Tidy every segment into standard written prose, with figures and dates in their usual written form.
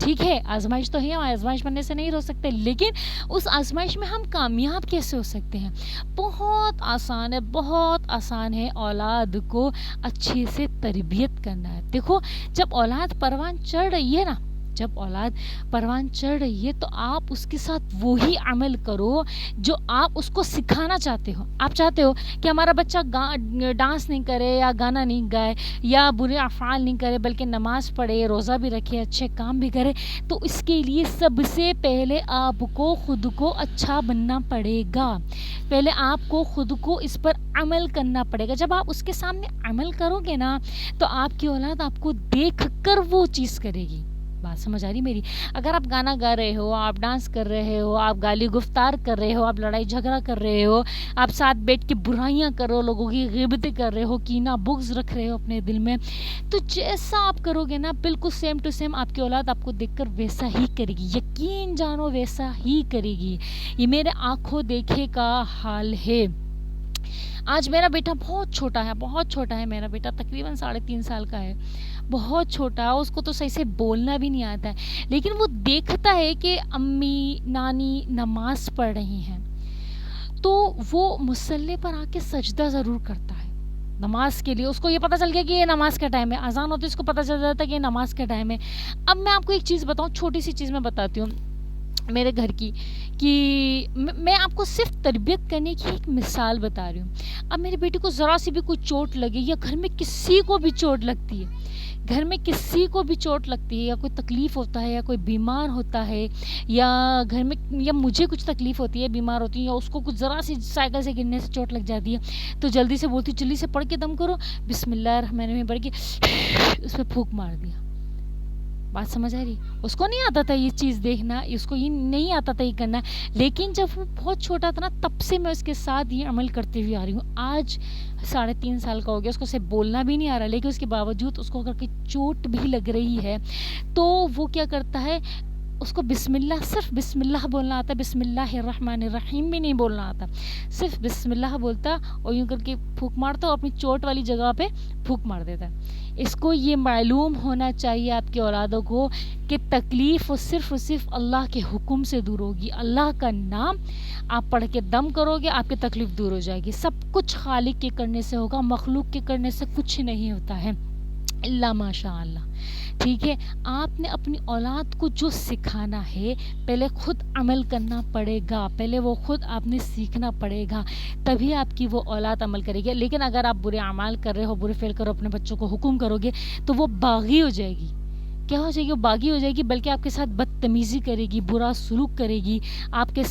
ٹھیک ہے آزمائش تو ہے، ہم آزمائش بننے سے نہیں رو سکتے، لیکن اس آزمائش میں ہم کامیاب کیسے ہو سکتے ہیں؟ بہت آسان ہے، بہت آسان ہے اولاد کو اچھے سے تربیت کرنا ہے۔ دیکھو جب اولاد پروان چڑھ رہی ہے نا، جب اولاد پروان چڑھ رہی ہے تو آپ اس کے ساتھ وہی عمل کرو جو آپ اس کو سکھانا چاہتے ہو۔ آپ چاہتے ہو کہ ہمارا بچہ ڈانس نہیں کرے یا گانا نہیں گائے یا برے افعال نہیں کرے، بلکہ نماز پڑھے، روزہ بھی رکھے، اچھے کام بھی کرے، تو اس کے لیے سب سے پہلے آپ کو خود کو اچھا بننا پڑے گا۔ پہلے آپ کو خود کو اس پر عمل کرنا پڑے گا۔ جب آپ اس کے سامنے عمل کرو گے نا تو آپ کی اولاد آپ کو دیکھ کر وہ چیز کرے گی۔ بات سمجھ آ رہی میری؟ اگر آپ گانا گا رہے ہو، آپ ڈانس کر رہے ہو، آپ گالی گفتار کر رہے ہو، آپ لڑائی جھگڑا کر رہے ہو، آپ ساتھ بیٹھ کے برائیاں کر رہے ہو، لوگوں کی غیبتیں کر رہے ہو، کینہ بغض رکھ رہے ہو اپنے دل میں، تو جیسا آپ کرو گے نا بالکل سیم ٹو سیم آپ کی اولاد آپ کو دیکھ کر ویسا ہی کرے گی، یقین جانو ویسا ہی کرے گی۔ یہ میرے آنکھوں دیکھے کا حال ہے۔ آج میرا بیٹا بہت چھوٹا ہے، بہت چھوٹا ہے، میرا بیٹا تقریباً 3.5 سال کا ہے، بہت چھوٹا ہے، اس کو تو صحیح سے بولنا بھی نہیں آتا ہے، لیکن وہ دیکھتا ہے کہ امی نانی نماز پڑھ رہی ہیں تو وہ مصلی پر آ کے سجدہ ضرور کرتا ہے نماز کے لیے۔ اس کو یہ پتہ چل گیا کہ یہ نماز کا ٹائم ہے، اذان ہوتی ہے اس کو پتہ چل جاتا ہے کہ یہ نماز کا ٹائم ہے۔ اب میں آپ کو ایک چیز بتاؤں، چھوٹی سی چیز میں بتاتی ہوں میرے گھر کی، کہ میں آپ کو صرف تربیت کرنے کی ایک مثال بتا رہی ہوں۔ اب میرے بیٹے کو ذرا سی بھی کوئی چوٹ لگے، یا گھر میں کسی کو بھی چوٹ لگتی ہے، گھر میں کسی کو بھی چوٹ لگتی ہے، یا کوئی تکلیف ہوتا ہے، یا کوئی بیمار ہوتا ہے، یا گھر میں یا مجھے کچھ تکلیف ہوتی ہے، بیمار ہوتی ہے، یا اس کو کچھ ذرا سی سائیکل سے گرنے سے چوٹ لگ جاتی ہے، تو جلدی سے بولتی جلدی سے پڑھ کے دم کرو، بسم اللہ الرحمن الرحیم پڑھ کے اس پہ پھونک مار دیا۔ بات سمجھ آ رہی؟ اس کو نہیں آتا تھا یہ چیز دیکھنا، اس کو یہ نہیں آتا تھا یہ کرنا، لیکن جب وہ بہت چھوٹا تھا نا تب سے میں اس کے ساتھ یہ عمل کرتے ہوئے آ رہی ہوں۔ آج 3.5 سال کا ہو گیا، اس کو صرف بولنا بھی نہیں آ رہا، لیکن اس کے باوجود اس کو اگر کوئی چوٹ بھی لگ رہی ہے تو وہ کیا کرتا ہے، اس کو بسم اللہ، صرف بسم اللہ بولنا آتا ہے، بسم اللہ الرحمن الرحیم بھی نہیں بولنا آتا، صرف بسم اللہ بولتا اور یوں کر کے پھونک مارتا اور اپنی چوٹ والی جگہ پہ پھونک مار دیتا ہے۔ اس کو یہ معلوم ہونا چاہیے آپ کے اولادوں کو کہ تکلیف صرف اللہ کے حکم سے دور ہوگی۔ اللہ کا نام آپ پڑھ کے دم کرو گے، آپ کی تکلیف دور ہو جائے گی۔ سب کچھ خالق کے کرنے سے ہوگا، مخلوق کے کرنے سے کچھ نہیں ہوتا ہے اللہ ماشاء اللہ۔ ٹھیک ہے، آپ نے اپنی اولاد کو جو سکھانا ہے پہلے خود عمل کرنا پڑے گا، پہلے وہ خود آپ نے سیکھنا پڑے گا، تبھی آپ کی وہ اولاد عمل کرے گی۔ لیکن اگر آپ برے اعمال کر رہے ہو، برے فعل کرو، اپنے بچوں کو حکم کرو گے تو وہ باغی ہو جائے گی۔ کیا ہو جائے گی؟ وہ باغی ہو جائے گی، بلکہ آپ کے ساتھ بدتمیزی کرے گی، برا سلوک کرے گی، آپ کے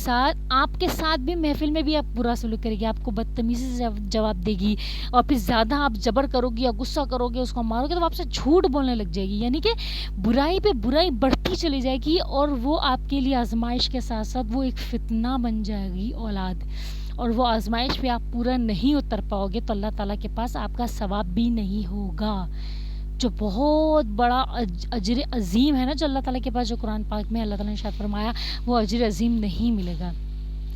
ساتھ بھی محفل میں بھی آپ برا سلوک کرے گی، آپ کو بدتمیزی سے جواب دے گی، اور پھر زیادہ آپ جبر کرو گی یا غصہ کرو گے، اس کو مارو گے تو آپ سے جھوٹ بولنے لگ جائے گی، یعنی کہ برائی پہ برائی بڑھتی چلی جائے گی، اور وہ آپ کے لیے آزمائش کے ساتھ ساتھ وہ ایک فتنہ بن جائے گی اولاد، اور وہ آزمائش پہ آپ پورا نہیں اتر پاؤ گے تو اللہ تعالیٰ کے پاس آپ کا ثواب بھی نہیں ہوگا، جو بہت بڑا اجر عظیم ہے نا جو اللہ تعالیٰ کے پاس، جو قرآن پاک میں اللہ تعالیٰ نے ارشاد فرمایا، وہ اجر عظیم نہیں ملے گا۔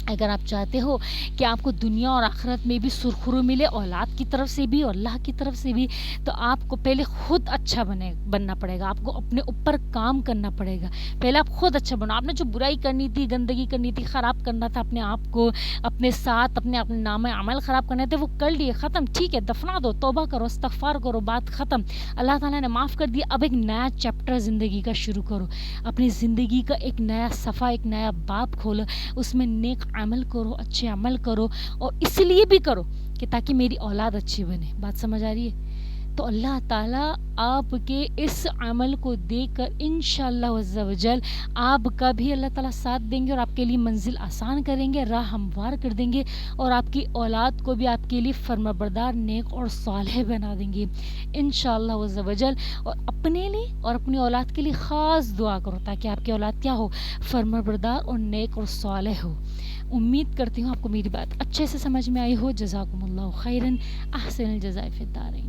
اگر آپ چاہتے ہو کہ آپ کو دنیا اور آخرت میں بھی سرخرو ملے، اولاد کی طرف سے بھی اور اللہ کی طرف سے بھی، تو آپ کو پہلے خود اچھا بننا پڑے گا، آپ کو اپنے اوپر کام کرنا پڑے گا، پہلے آپ خود اچھا بنو۔ آپ نے جو برائی کرنی تھی، گندگی کرنی تھی، خراب کرنا تھا اپنے آپ کو، اپنے ساتھ اپنے نام عمل خراب کرنے تھے، وہ کر لیے، ختم، ٹھیک ہے، دفنا دو، توبہ کرو، استغفار کرو، بات ختم، اللہ تعالیٰ نے معاف کر دیا۔ اب ایک نیا چیپٹر زندگی کا شروع کرو، اپنی زندگی کا ایک نیا صفحہ، ایک نیا باب کھولو، اس میں نیک عمل کرو، اچھے عمل کرو، اور اس لیے بھی کرو کہ تاکہ میری اولاد اچھی بنے۔ بات سمجھ آ رہی ہے؟ تو اللہ تعالیٰ آپ کے اس عمل کو دیکھ کر انشاءاللہ عز و جل آپ کا بھی اللہ تعالیٰ ساتھ دیں گے، اور آپ کے لیے منزل آسان کریں گے، راہ ہموار کر دیں گے، اور آپ کی اولاد کو بھی آپ کے لیے فرمانبردار، نیک اور صالح بنا دیں گے انشاءاللہ عز و جل۔ اور اپنے لیے اور اپنی اولاد کے لیے خاص دعا کرو تاکہ آپ کی اولاد کیا ہو، فرمانبردار اور نیک اور صالح ہو۔ امید کرتی ہوں آپ کو میری بات اچھے سے سمجھ میں آئی ہو۔ جزاکم اللہ خیرن، احسن الجزاء فی الدارین۔